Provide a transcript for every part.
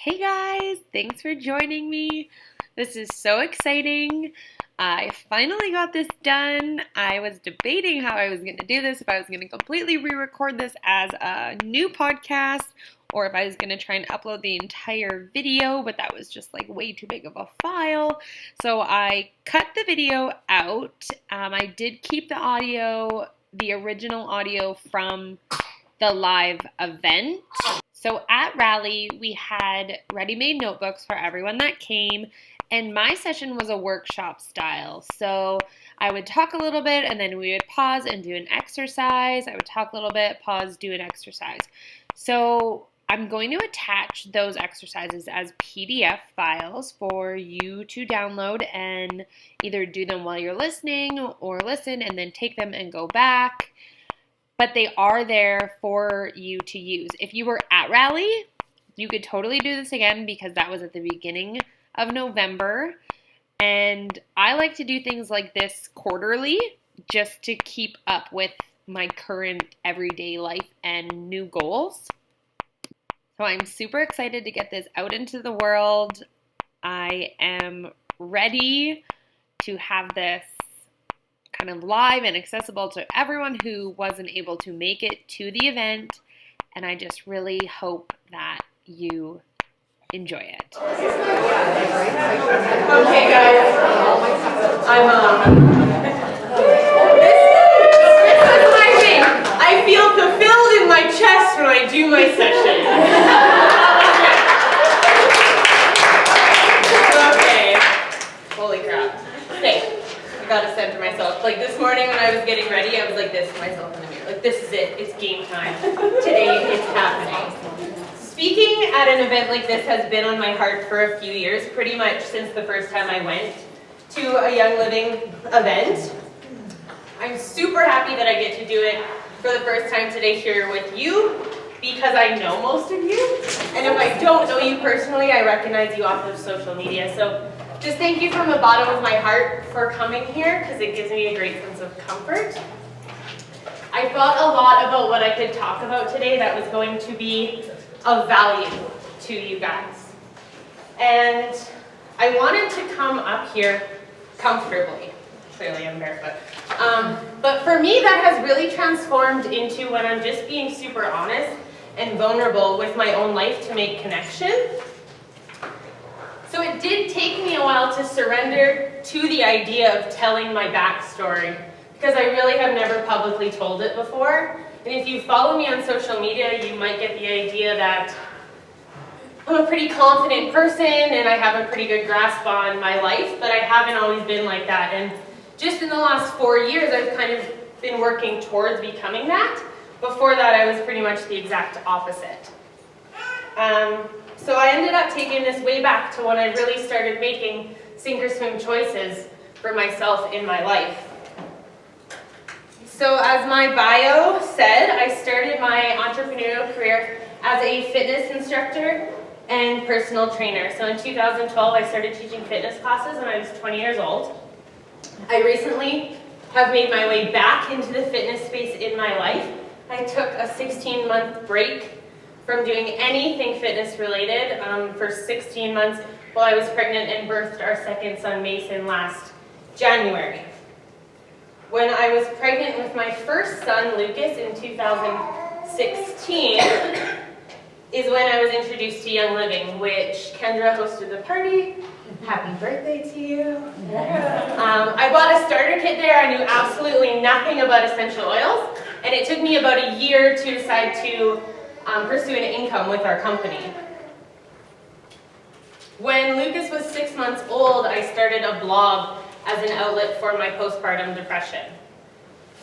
Hey guys, thanks for joining me. This is so exciting. I finally got this done. I was debating how I was going to do this, if I was going to completely re-record this as a new podcast or if I was going to try and upload the entire video, but that was just like way too big of a file. So I cut the video out. I did keep the audio, the original audio from the live event. So at Rally, we had ready-made notebooks for everyone that came, and my session was a workshop style. So I would talk a little bit, and then we would pause and do an exercise. I would talk a little bit, pause, do an exercise. So I'm going to attach those exercises as PDF files for you to download and either do them while you're listening or listen and then take them and go back. But they are there for you to use. If you were at Rally, you could totally do this again because that was at the beginning of November. And I like to do things like this quarterly just to keep up with my current everyday life and new goals. So I'm super excited to get this out into the world. I am ready to have this kind of live and accessible to everyone who wasn't able to make it to the event, and I just really hope that you enjoy it. Okay, guys, this is my thing. I feel fulfilled in my chest when I do my session. Okay, holy crap. Okay. Gotta center myself. Like this morning when I was getting ready, I was like this to myself in the mirror. Like, this is it. It's game time. Today it's happening. Speaking at an event like this has been on my heart for a few years, pretty much since the first time I went to a Young Living event. I'm super happy that I get to do it for the first time today here with you because I know most of you. And if I don't know you personally, I recognize you off of social media. So just thank you from the bottom of my heart for coming here because it gives me a great sense of comfort. I thought a lot about what I could talk about today that was going to be of value to you guys. And I wanted to come up here comfortably. Clearly I'm barefoot. But for me that has really transformed into when I'm just being super honest and vulnerable with my own life to make connection. So it did take me a while to surrender to the idea of telling my backstory because I really have never publicly told it before. And if you follow me on social media, you might get the idea that I'm a pretty confident person and I have a pretty good grasp on my life, but I haven't always been like that. And just in the last 4 years, I've kind of been working towards becoming that. Before that, I was pretty much the exact opposite. So I ended up taking this way back to when I really started making sink or swim choices for myself in my life. So as my bio said, I started my entrepreneurial career as a fitness instructor and personal trainer. So in 2012, I started teaching fitness classes when I was 20 years old. I recently have made my way back into the fitness space in my life. I took a 16-month break from doing anything fitness related for 16 months while I was pregnant and birthed our second son Mason last January. When I was pregnant with my first son Lucas in 2016 is when I was introduced to Young Living, which Kendra hosted the party. Happy birthday to you. I bought a starter kit there. I knew absolutely nothing about essential oils, and it took me about a year to decide to pursue an income with our company. When Lucas was 6 months old, I started a blog as an outlet for my postpartum depression.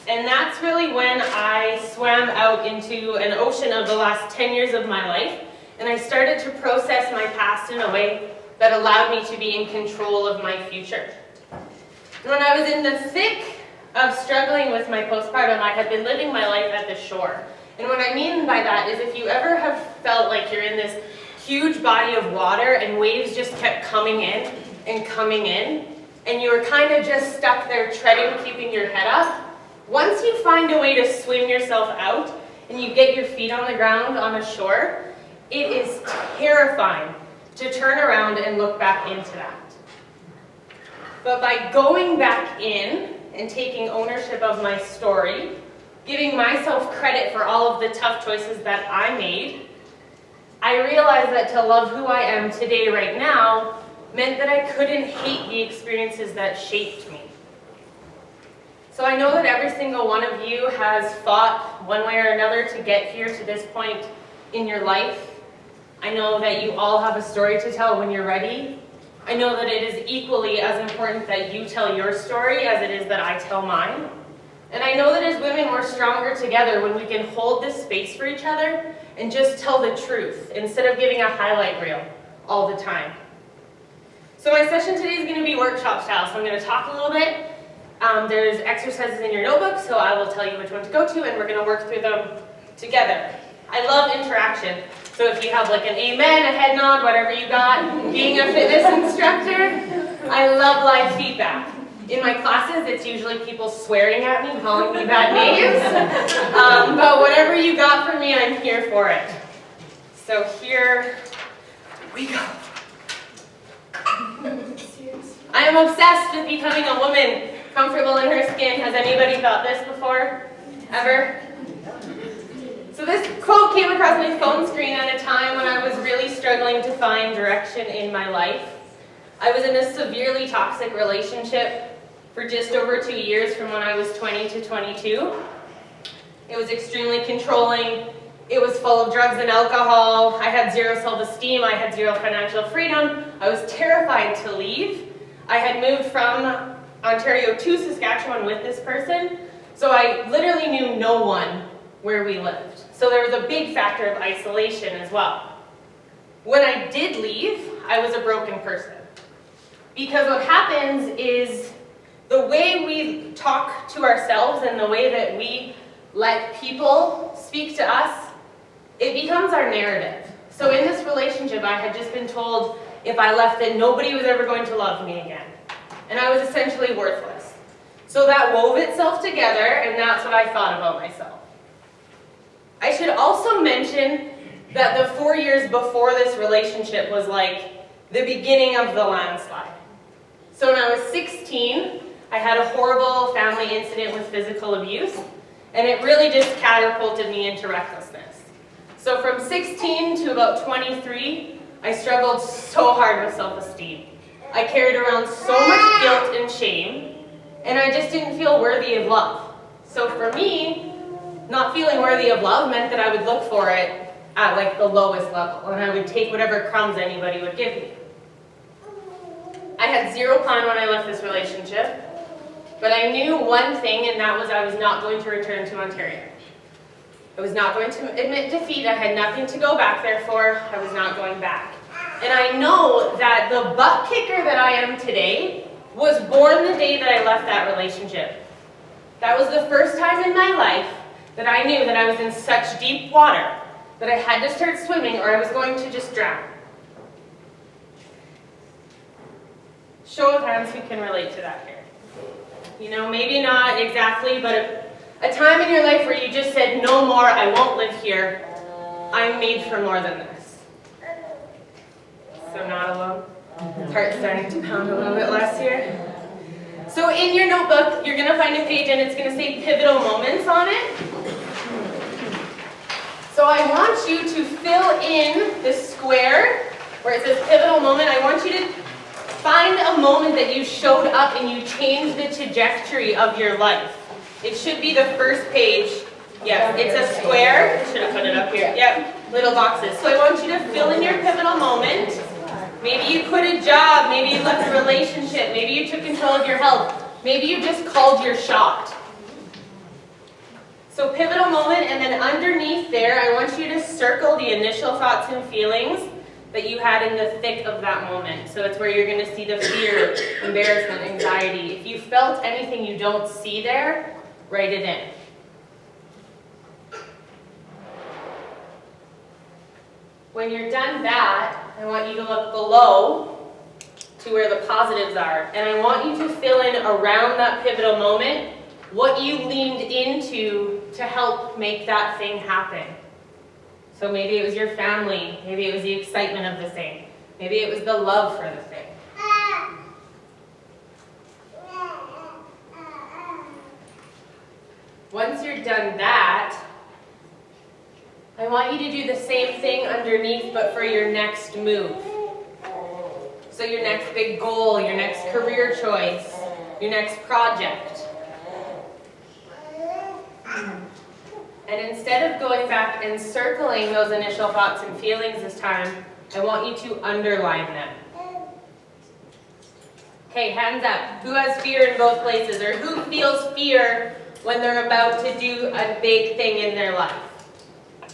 And that's really when I swam out into an ocean of the last 10 years of my life, and I started to process my past in a way that allowed me to be in control of my future. And when I was in the thick of struggling with my postpartum, I had been living my life at the shore. And what I mean by that is if you ever have felt like you're in this huge body of water and waves just kept coming in, and you were kind of just stuck there treading, keeping your head up, once you find a way to swim yourself out and you get your feet on the ground on a shore, it is terrifying to turn around and look back into that. But by going back in and taking ownership of my story, giving myself credit for all of the tough choices that I made, I realized that to love who I am today, right now, meant that I couldn't hate the experiences that shaped me. So I know that every single one of you has fought one way or another to get here to this point in your life. I know that you all have a story to tell when you're ready. I know that it is equally as important that you tell your story as it is that I tell mine. And I know that as women, we're stronger together when we can hold this space for each other and just tell the truth instead of giving a highlight reel all the time. So my session today is going to be workshop style. So I'm going to talk a little bit. There's exercises in your notebook, so I will tell you which one to go to, and we're going to work through them together. I love interaction. So if you have like an amen, a head nod, whatever you got, being a fitness instructor, I love live feedback. In my classes, it's usually people swearing at me, calling me bad names. But whatever you got from me, I'm here for it. So here we go. I am obsessed with becoming a woman comfortable in her skin. Has anybody thought this before? Ever? So this quote came across my phone screen at a time when I was really struggling to find direction in my life. I was in a severely toxic relationship for just over 2 years, from when I was 20 to 22. It was extremely controlling. It was full of drugs and alcohol. I had zero self-esteem. I had zero financial freedom. I was terrified to leave. I had moved from Ontario to Saskatchewan with this person, so I literally knew no one where we lived. So there was a big factor of isolation as well. When I did leave, I was a broken person. Because what happens is the way we talk to ourselves and the way that we let people speak to us, it becomes our narrative. So in this relationship, I had just been told if I left that nobody was ever going to love me again. And I was essentially worthless. So that wove itself together, and that's what I thought about myself. I should also mention that the 4 years before this relationship was like the beginning of the landslide. So when I was 16, I had a horrible family incident with physical abuse, and it really just catapulted me into recklessness. So from 16 to about 23, I struggled so hard with self-esteem. I carried around so much guilt and shame, and I just didn't feel worthy of love. So for me, not feeling worthy of love meant that I would look for it at like the lowest level, and I would take whatever crumbs anybody would give me. I had zero plan when I left this relationship, but I knew one thing, and that was I was not going to return to Ontario. I was not going to admit defeat. I had nothing to go back there for. I was not going back. And I know that the butt kicker that I am today was born the day that I left that relationship. That was the first time in my life that I knew that I was in such deep water that I had to start swimming or I was going to just drown. Show of hands who can relate to that here. You know, maybe not exactly, but a time in your life where you just said, no more, I won't live here. I'm made for more than this. So not alone. Heart's starting to pound a little bit less here. So in your notebook, you're going to find a page and it's going to say pivotal moments on it. So I want you to fill in this square where it says pivotal moment. I want you to find a moment that you showed up and you changed the trajectory of your life. It should be the first page. Yes, it's a square. Should have put it up here. Yep, little boxes. So I want you to fill in your pivotal moment. Maybe you quit a job, maybe you left a relationship, maybe you took control of your health, maybe you just called your shot. So pivotal moment, and then underneath there, I want you to circle the initial thoughts and feelings that you had in the thick of that moment. So it's where you're going to see the fear, embarrassment, anxiety. If you felt anything you don't see there, write it in. When you're done that, I want you to look below to where the positives are. And I want you to fill in around that pivotal moment what you leaned into to help make that thing happen. So maybe it was your family, maybe it was the excitement of the thing, Maybe it was the love for the thing. Once you're done that, I want you to do the same thing underneath, but for your next move. So your next big goal, your next career choice, your next project. And instead of going back and circling those initial thoughts and feelings this time, I want you to underline them. Okay, hands up. Who has fear in both places? Or who feels fear when they're about to do a big thing in their life?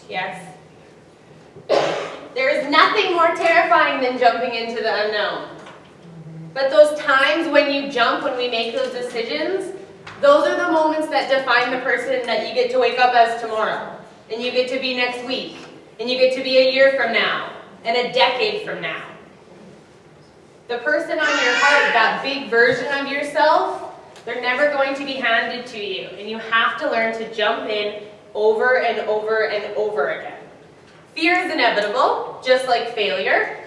Yes? There is nothing more terrifying than jumping into the unknown. But those times when you jump, when we make those decisions, those are the moments that define the person that you get to wake up as tomorrow. And you get to be next week. And you get to be a year from now. And a decade from now. The person on your heart, that big version of yourself, they're never going to be handed to you. And you have to learn to jump in over and over and over again. Fear is inevitable, just like failure.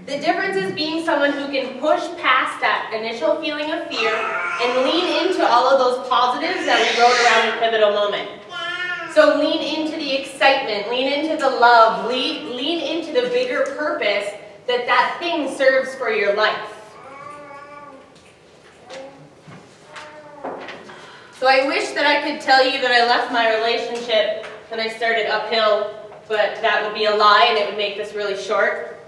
The difference is being someone who can push past that initial feeling of fear and lean into all of those positives that we wrote around the pivotal moment. So lean into the excitement, lean into the love, lean into the bigger purpose that that thing serves for your life. So I wish that I could tell you that I left my relationship and I started uphill, but that would be a lie and it would make this really short.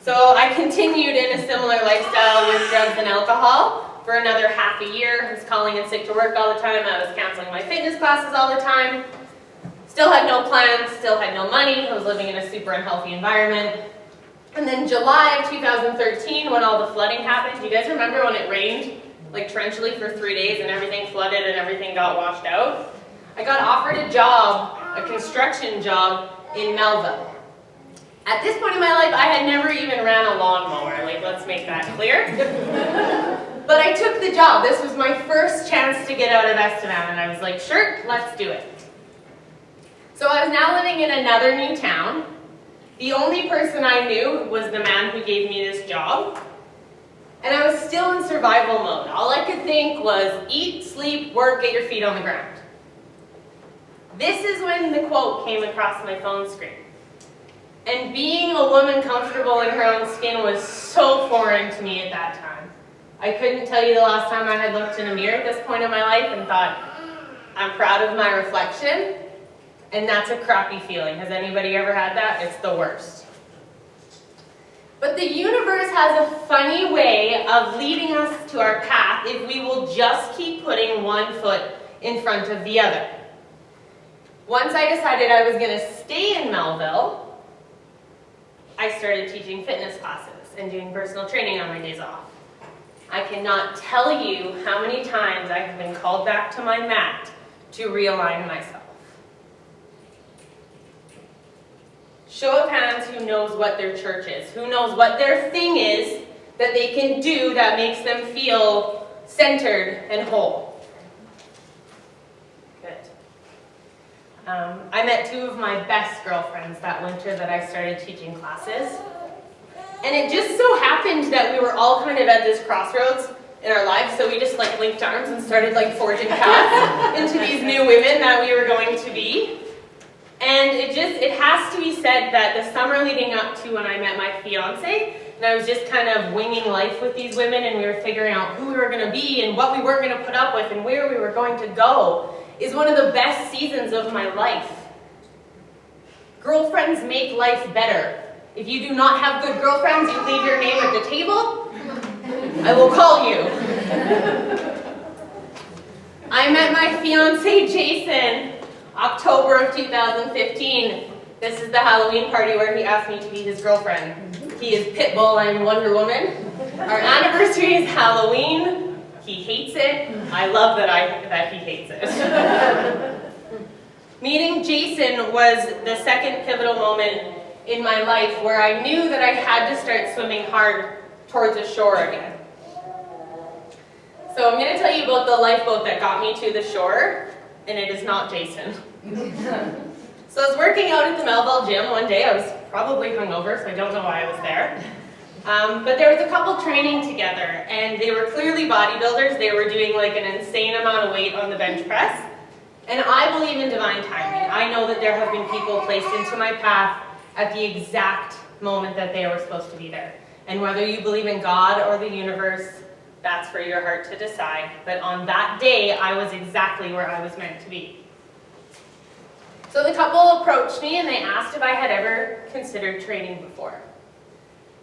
So I continued in a similar lifestyle with drugs and alcohol for another half a year. I was calling in sick to work all the time. I was canceling my fitness classes all the time. Still had no plans, still had no money. I was living in a super unhealthy environment. And then July of 2013, when all the flooding happened, do you guys remember when it rained like torrentially for 3 days and everything flooded and everything got washed out? I got offered a job, a construction job in Melville. At this point in my life, I had never even ran a lawnmower. Like, let's make that clear. But I took the job. This was my first chance to get out of Estevan, and I was like, sure, let's do it. So I was now living in another new town. The only person I knew was the man who gave me this job. And I was still in survival mode. All I could think was eat, sleep, work, get your feet on the ground. This is when the quote came across my phone screen. And being a woman comfortable in her own skin was so foreign to me at that time. I couldn't tell you the last time I had looked in a mirror at this point in my life and thought, I'm proud of my reflection. And that's a crappy feeling. Has anybody ever had that? It's the worst. But the universe has a funny way of leading us to our path if we will just keep putting one foot in front of the other. Once I decided I was going to stay in Melville, I started teaching fitness classes and doing personal training on my days off. I cannot tell you how many times I have been called back to my mat to realign myself. Show of hands who knows what their church is, who knows what their thing is that they can do that makes them feel centered and whole. Good. I met two of my best girlfriends that winter that I started teaching classes. And it just so happened that we were all kind of at this crossroads in our lives, so we just like linked arms and started like forging paths into these new women that we were going to be. And it has to be said that the summer leading up to when I met my fiance, and I was just kind of winging life with these women, and we were figuring out who we were going to be and what we weren't going to put up with and where we were going to go, is one of the best seasons of my life. Girlfriends make life better. If you do not have good girlfriends, you leave your name at the table, I will call you. I met my fiance, Jason, October of 2015. This is the Halloween party where he asked me to be his girlfriend. He is Pitbull, I'm Wonder Woman. Our anniversary is Halloween. He hates it. I love that he hates it. Meeting Jason was the second pivotal moment in my life where I knew that I had to start swimming hard towards the shore again. So I'm going to tell you about the lifeboat that got me to the shore, and it is not Jason. So I was working out at the Melville gym one day. I was probably hungover, so I don't know why I was there. But there was a couple training together, and they were clearly bodybuilders. They were doing like an insane amount of weight on the bench press. And I believe in divine timing. I know that there have been people placed into my path at the exact moment that they were supposed to be there. And whether you believe in God or the universe, that's for your heart to decide. But on that day, I was exactly where I was meant to be. So the couple approached me and they asked if I had ever considered training before.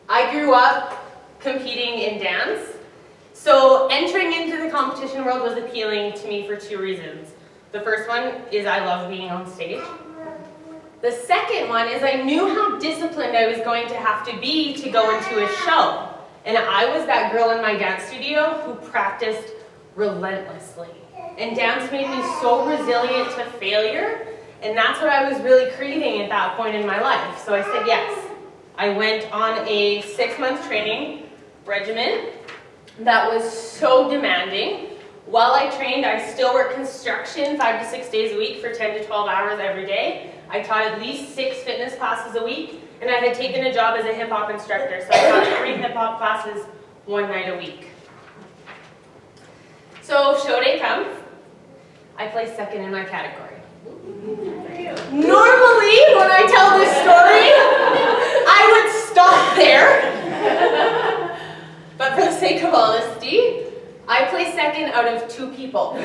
I grew up competing in dance, so entering into the competition world was appealing to me for two reasons. The first one is I love being on stage. The second one is I knew how disciplined I was going to have to be to go into a show. And I was that girl in my dance studio who practiced relentlessly. And dance made me so resilient to failure, and that's what I was really craving at that point in my life. So I said yes. I went on a 6-month training regimen that was so demanding. While I trained, I still worked construction 5 to 6 days a week for 10 to 12 hours every day. I taught at least 6 fitness classes a week, and I had taken a job as a hip-hop instructor, so I taught 3 hip-hop classes 1 night a week. So show day comes, I placed second in my category. Normally, when I tell this story, I would stop there. But for the sake of honesty, I placed second out of 2 people. Ooh,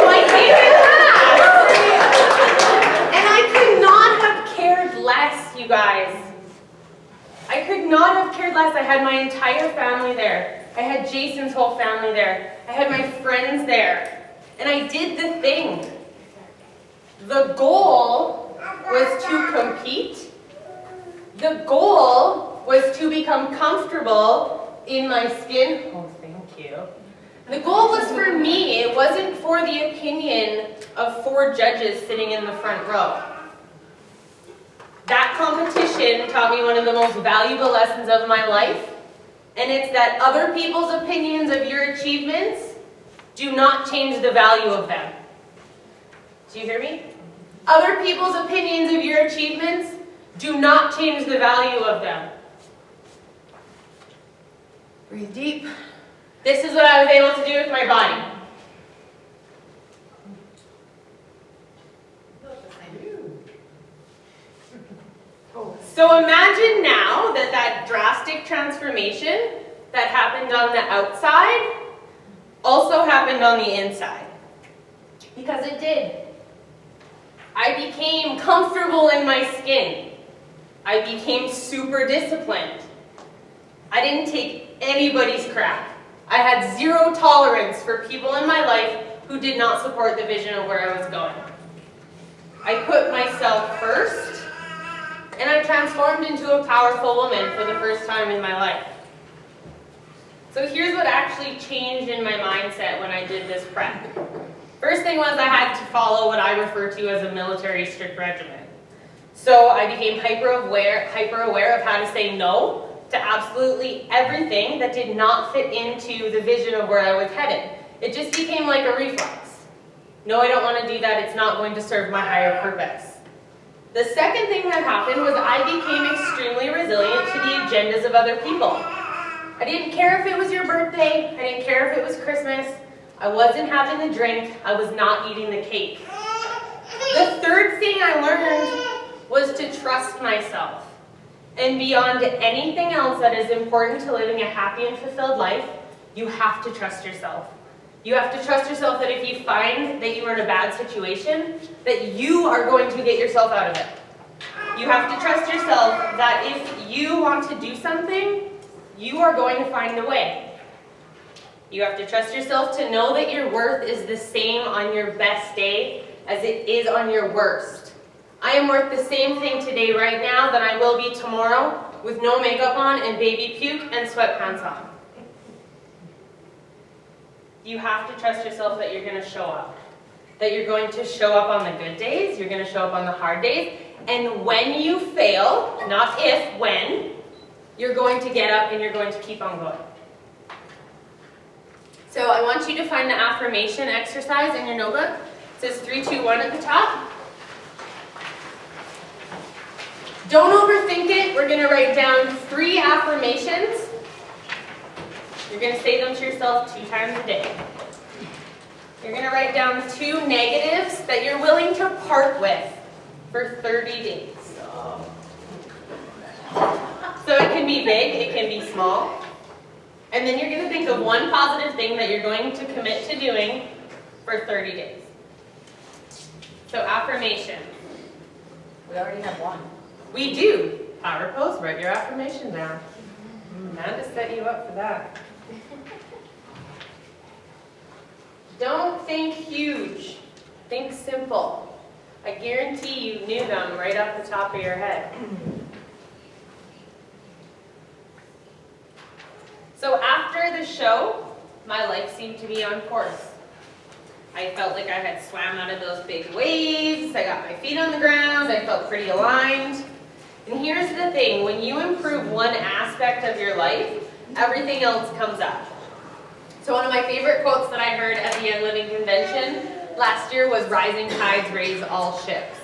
I came in last. And I could not have cared less, you guys. I could not have cared less. I had my entire family there. I had Jason's whole family there. I had my friends there. And I did the thing. The goal was to compete. The goal was to become comfortable in my skin. Oh, thank you. The goal was for me. It wasn't for the opinion of 4 judges sitting in the front row. That competition taught me one of the most valuable lessons of my life, and it's that other people's opinions of your achievements do not change the value of them. Do you hear me? Other people's opinions of your achievements do not change the value of them. Breathe deep. This is what I was able to do with my body. So imagine now that drastic transformation that happened on the outside also happened on the inside. Because it did. I became comfortable in my skin. I became super disciplined. I didn't take anybody's crap. I had 0 tolerance for people in my life who did not support the vision of where I was going. I put myself first, and I transformed into a powerful woman for the first time in my life. So here's what actually changed in my mindset when I did this prep. First thing was I had to follow what I refer to as a military strict regimen. So I became hyper aware of how to say no to absolutely everything that did not fit into the vision of where I was headed. It just became like a reflex. No, I don't want to do that. It's not going to serve my higher purpose. The second thing that happened was I became extremely resilient to the agendas of other people. I didn't care if it was your birthday. I didn't care if it was Christmas. I wasn't having the drink. I was not eating the cake. The third thing I learned was to trust myself. And beyond anything else that is important to living a happy and fulfilled life, you have to trust yourself. You have to trust yourself that if you find that you are in a bad situation, that you are going to get yourself out of it. You have to trust yourself that if you want to do something, you are going to find a way. You have to trust yourself to know that your worth is the same on your best day as it is on your worst. I am worth the same thing today right now that I will be tomorrow with no makeup on and baby puke and sweatpants on. You have to trust yourself that you're going to show up. That you're going to show up on the good days, you're going to show up on the hard days, and when you fail, not if, when, you're going to get up and you're going to keep on going. So I want you to find the affirmation exercise in your notebook, It says 3, 2, 1 at the top. Don't overthink it. We're going to write down 3 affirmations. You're going to say them to yourself 2 times a day. You're going to write down 2 negatives that you're willing to part with for 30 days. So it can be big, it can be small. And then you're going to think of 1 positive thing that you're going to commit to doing for 30 days. So affirmation. We already have 1. We do. Power pose, write your affirmation down. Amanda set you up for that. Don't think huge. Think simple. I guarantee you knew them right off the top of your head. So after the show, my life seemed to be on course. I felt like I had swam out of those big waves, I got my feet on the ground, I felt pretty aligned. And here's the thing, when you improve one aspect of your life, everything else comes up. So one of my favorite quotes that I heard at the Young Living Convention last year was, "Rising tides raise all ships."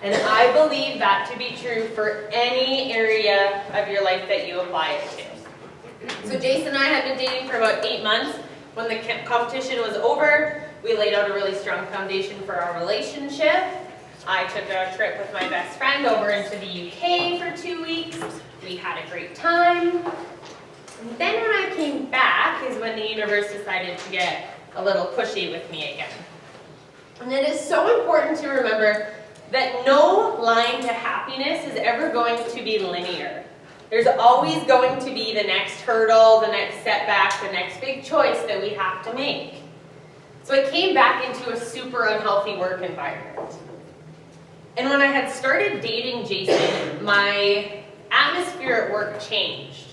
And I believe that to be true for any area of your life that you apply it to. So Jason and I had been dating for about 8 months. When the competition was over, we laid out a really strong foundation for our relationship. I took a trip with my best friend over into the UK for 2 weeks. We had a great time. And then when I came back is when the universe decided to get a little pushy with me again. And it is so important to remember that no line to happiness is ever going to be linear. There's always going to be the next hurdle, the next setback, the next big choice that we have to make. So I came back into a super unhealthy work environment. And when I had started dating Jason, my atmosphere at work changed.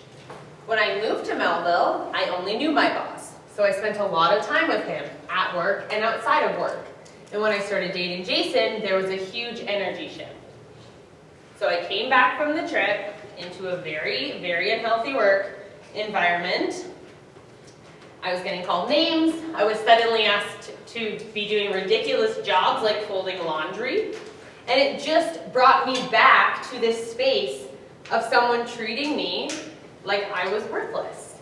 When I moved to Melville, I only knew my boss. So I spent a lot of time with him at work and outside of work. And when I started dating Jason, there was a huge energy shift. So I came back from the trip into a very, very unhealthy work environment. I was getting called names. I was suddenly asked to be doing ridiculous jobs like folding laundry. And it just brought me back to this space of someone treating me like I was worthless.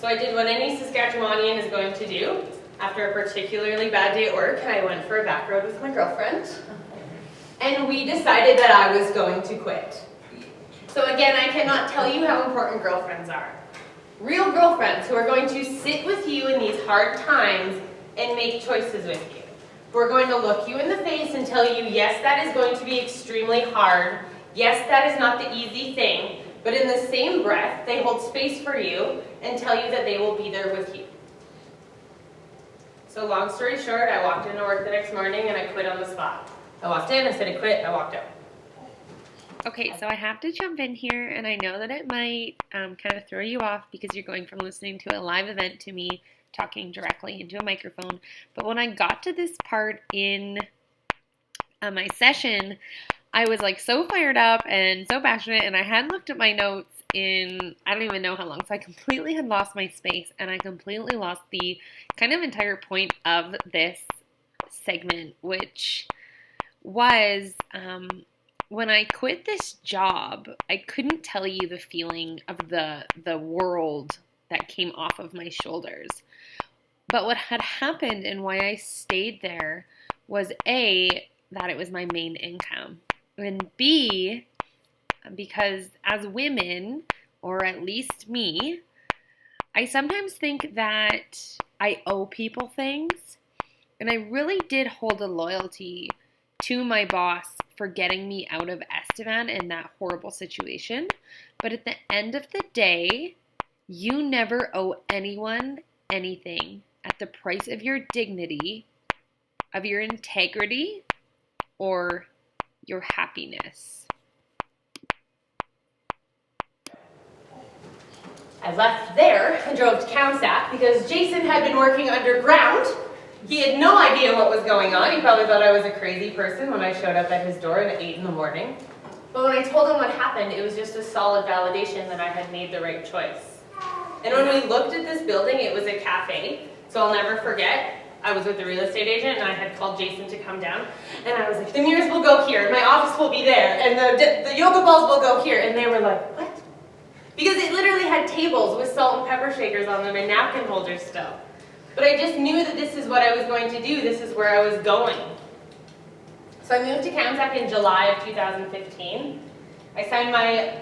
So I did what any Saskatchewanian is going to do after a particularly bad day at work, and I went for a back road with my girlfriend. And we decided that I was going to quit. So again, I cannot tell you how important girlfriends are. Real girlfriends who are going to sit with you in these hard times and make choices with you. Who are going to look you in the face and tell you, yes, that is going to be extremely hard. Yes, that is not the easy thing. But in the same breath, they hold space for you and tell you that they will be there with you. So long story short, I walked into work the next morning and I quit on the spot. I walked in, I said I quit, I walked out. Okay, so I have to jump in here, and I know that it might kind of throw you off because you're going from listening to a live event to me talking directly into a microphone. But when I got to this part in my session, I was like so fired up and so passionate, and I hadn't looked at my notes in I don't even know how long. So I completely had lost my space, and I completely lost the kind of entire point of this segment, which was when I quit this job, I couldn't tell you the feeling of the world that came off of my shoulders. But what had happened and why I stayed there was A, that it was my main income, and B, because as women, or at least me, I sometimes think that I owe people things, and I really did hold a loyalty to my boss for getting me out of Estevan in that horrible situation. But at the end of the day, you never owe anyone anything at the price of your dignity, of your integrity, or your happiness. I left there and drove to Kamsack because Jason had been working underground. He had no idea what was going on. He probably thought I was a crazy person when I showed up at his door at 8 in the morning. But when I told him what happened, it was just a solid validation that I had made the right choice. And when we looked at this building, it was a cafe. So I'll never forget, I was with the real estate agent and I had called Jason to come down, and I was like, the mirrors will go here, my office will be there, and the yoga balls will go here, and they were like, what? Because it literally had tables with salt and pepper shakers on them and napkin holders still. But I just knew that this is what I was going to do, this is where I was going. So I moved to Kamsack in July of 2015. I signed my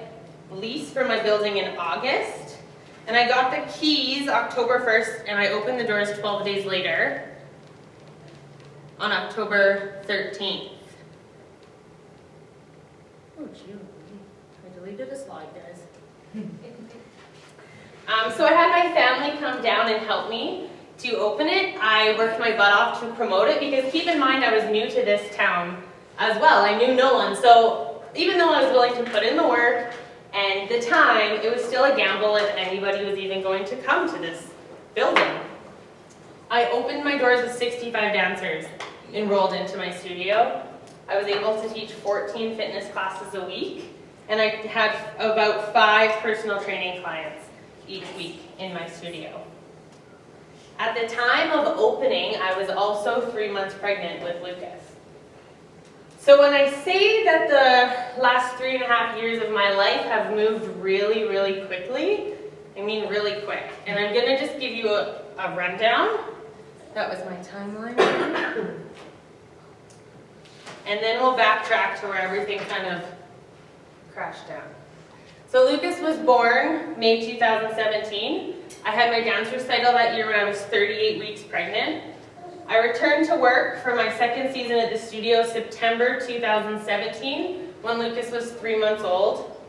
lease for my building in August, and I got the keys October 1st, and I opened the doors 12 days later on October 13th. Oh, gee, I deleted a slide, guys. So I had my family come down and help me to open it. I worked my butt off to promote it because keep in mind I was new to this town as well. I knew no one. So even though I was willing to put in the work and the time, it was still a gamble if anybody was even going to come to this building. I opened my doors with 65 dancers enrolled into my studio. I was able to teach 14 fitness classes a week, and I had about 5 personal training clients each week in my studio. At the time of opening, I was also 3 months pregnant with Lucas. So when I say that the last 3.5 years of my life have moved really, really quickly, I mean really quick. And I'm gonna just give you a rundown. That was my timeline. And then we'll backtrack to where everything kind of crashed down. So Lucas was born May 2017. I had my dance recital that year when I was 38 weeks pregnant. I returned to work for my second season at the studio September 2017 when Lucas was 3 months old.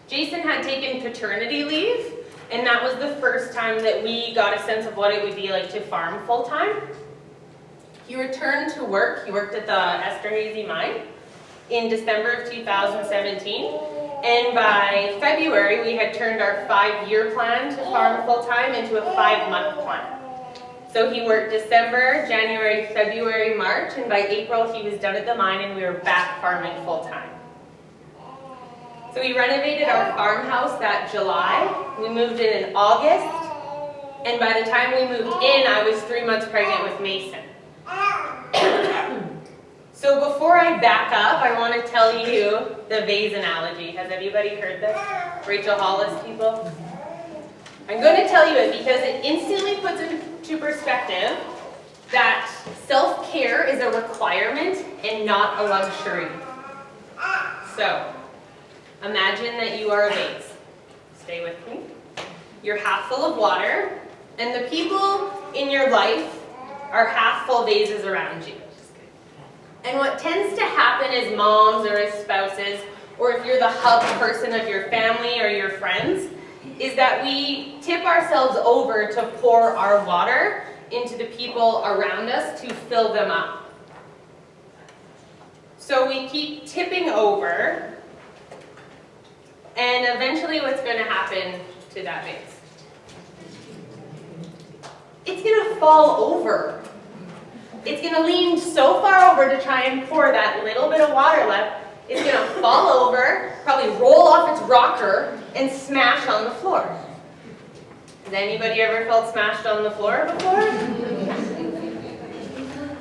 Jason had taken paternity leave, and that was the first time that we got a sense of what it would be like to farm full-time. He returned to work. He worked at the Esterhazy mine in December of 2017. And by February, we had turned our 5-year plan to farm full-time into a 5-month plan. So he worked December, January, February, March, and by April he was done at the mine and we were back farming full-time. So we renovated our farmhouse that July. We moved in August, and by the time we moved in, I was 3 months pregnant with Mason. So before I back up, I want to tell you the vase analogy. Has anybody heard this? Rachel Hollis people? I'm going to tell you it because it instantly puts into perspective that self-care is a requirement and not a luxury. So, imagine that you are a vase. Stay with me. You're half full of water, and the people in your life are half full vases around you. And what tends to happen as moms or as spouses, or if you're the hub person of your family or your friends, is that we tip ourselves over to pour our water into the people around us to fill them up. So we keep tipping over, and eventually what's going to happen to that vase? It's going to fall over. It's going to lean so far over to try and pour that little bit of water left. It's going to fall over, probably roll off its rocker, and smash on the floor. Has anybody ever felt smashed on the floor before?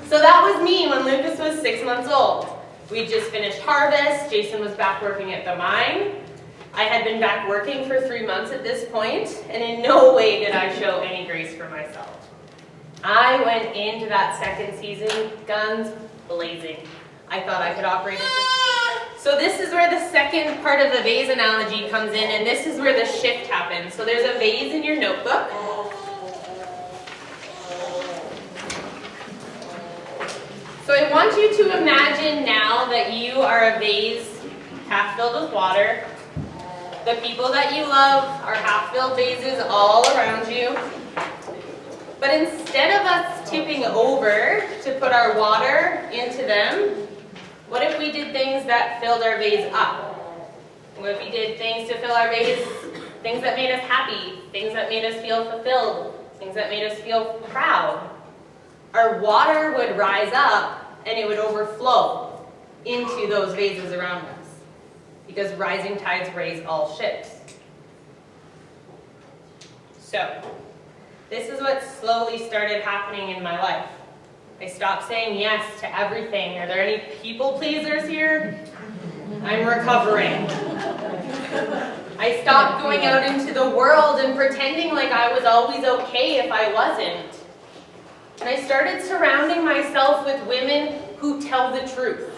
So that was me when Lucas was 6 months old. We just finished harvest. Jason was back working at the mine. I had been back working for 3 months at this point, and in no way did I show any grace for myself. I went into that second season, guns blazing. I thought I could operate at this. So this is where the second part of the vase analogy comes in, and this is where the shift happens. So there's a vase in your notebook. So I want you to imagine now that you are a vase half filled with water. The people that you love are half filled vases all around you. But instead of us tipping over to put our water into them, what if we did things that filled our vase up? What if we did things to fill our vase, things that made us happy, things that made us feel fulfilled, things that made us feel proud? Our water would rise up and it would overflow into those vases around us, because rising tides raise all ships. So, this is what slowly started happening in my life. I stopped saying yes to everything. Are there any people pleasers here? I'm recovering. I stopped going out into the world and pretending like I was always okay if I wasn't. And I started surrounding myself with women who tell the truth.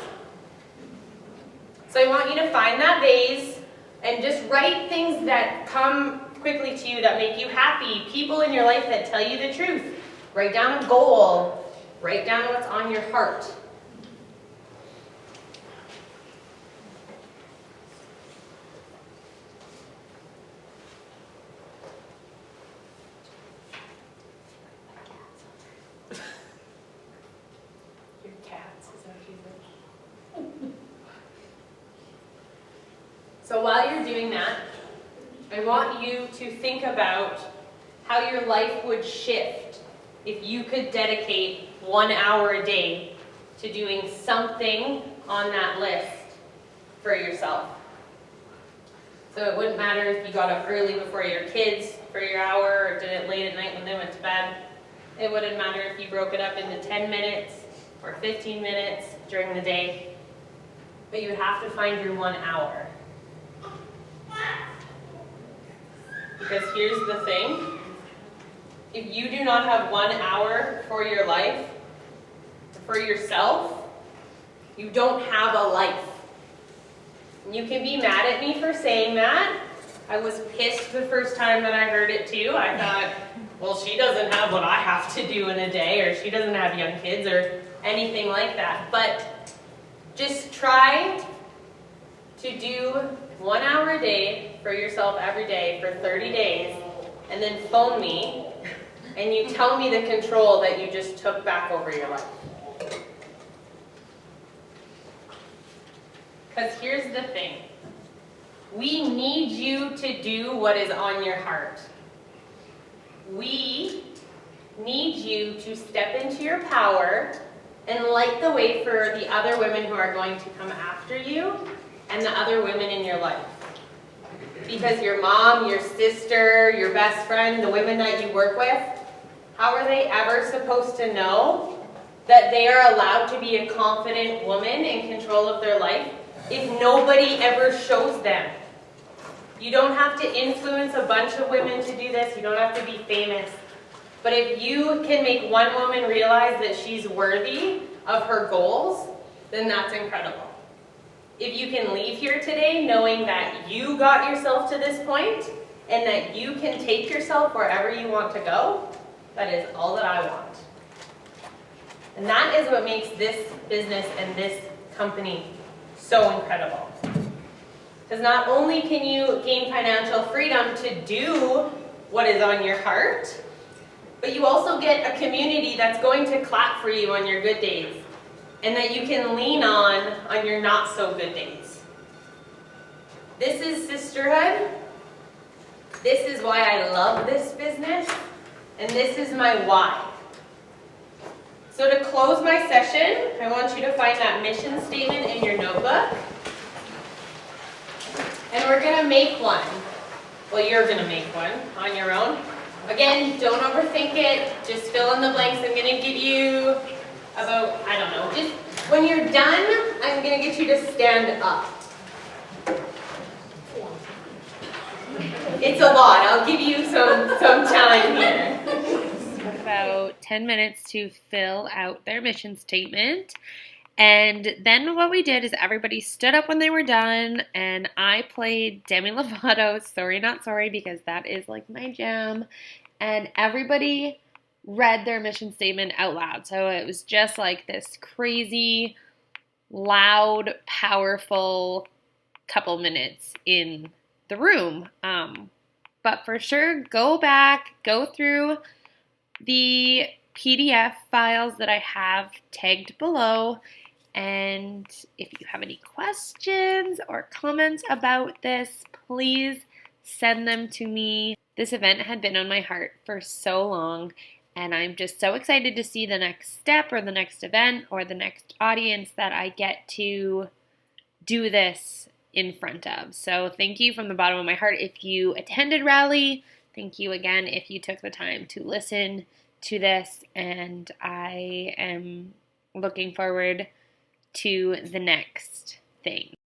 So I want you to find that vase and just write things that come quickly to you that make you happy, people in your life that tell you the truth. Write down a goal. Write down what's on your heart. Your cats, is that what you said? So while you're doing that, I want you to think about how your life would shift if you could dedicate 1 hour a day to doing something on that list for yourself. So it wouldn't matter if you got up early before your kids for your hour or did it late at night when they went to bed. It wouldn't matter if you broke it up into 10 minutes or 15 minutes during the day. But you would have to find your 1 hour. Because here's the thing. If you do not have 1 hour for your life, for yourself, you don't have a life. And you can be mad at me for saying that. I was pissed the first time that I heard it too. I thought, well, she doesn't have what I have to do in a day, or she doesn't have young kids, or anything like that. But just try to do 1 hour a day for yourself every day for 30 days, and then phone me, and you tell me the control that you just took back over your life. Because here's the thing. We need you to do what is on your heart. We need you to step into your power and light the way for the other women who are going to come after you and the other women in your life. Because your mom, your sister, your best friend, the women that you work with, how are they ever supposed to know that they are allowed to be a confident woman in control of their life if nobody ever shows them? You don't have to influence a bunch of women to do this. You don't have to be famous. But if you can make one woman realize that she's worthy of her goals, then that's incredible. If you can leave here today knowing that you got yourself to this point and that you can take yourself wherever you want to go, that is all that I want. And that is what makes this business and this company so incredible. Because not only can you gain financial freedom to do what is on your heart, but you also get a community that's going to clap for you on your good days and that you can lean on your not so good days. This is sisterhood. This is why I love this business, and this is my why. So to close my session, I want you to find that mission statement in your notebook. And we're going to make one. Well, you're going to make one on your own. Again, don't overthink it. Just fill in the blanks. I'm going to give you about, I don't know, just when you're done, I'm going to get you to stand up. It's a lot. I'll give you some time here. About 10 minutes to fill out their mission statement. And then what we did is everybody stood up when they were done, and I played Demi Lovato's Sorry Not Sorry because that is like my jam. And everybody read their mission statement out loud. So it was just like this crazy, loud, powerful couple minutes in the room. But for sure, go back, go through the PDF files that I have tagged below. And if you have any questions or comments about this, please send them to me. This event had been on my heart for so long, and I'm just so excited to see the next step or the next event or the next audience that I get to do this in front of. So thank you from the bottom of my heart if you attended Rally. Thank you again if you took the time to listen to this, and I am looking forward to the next thing.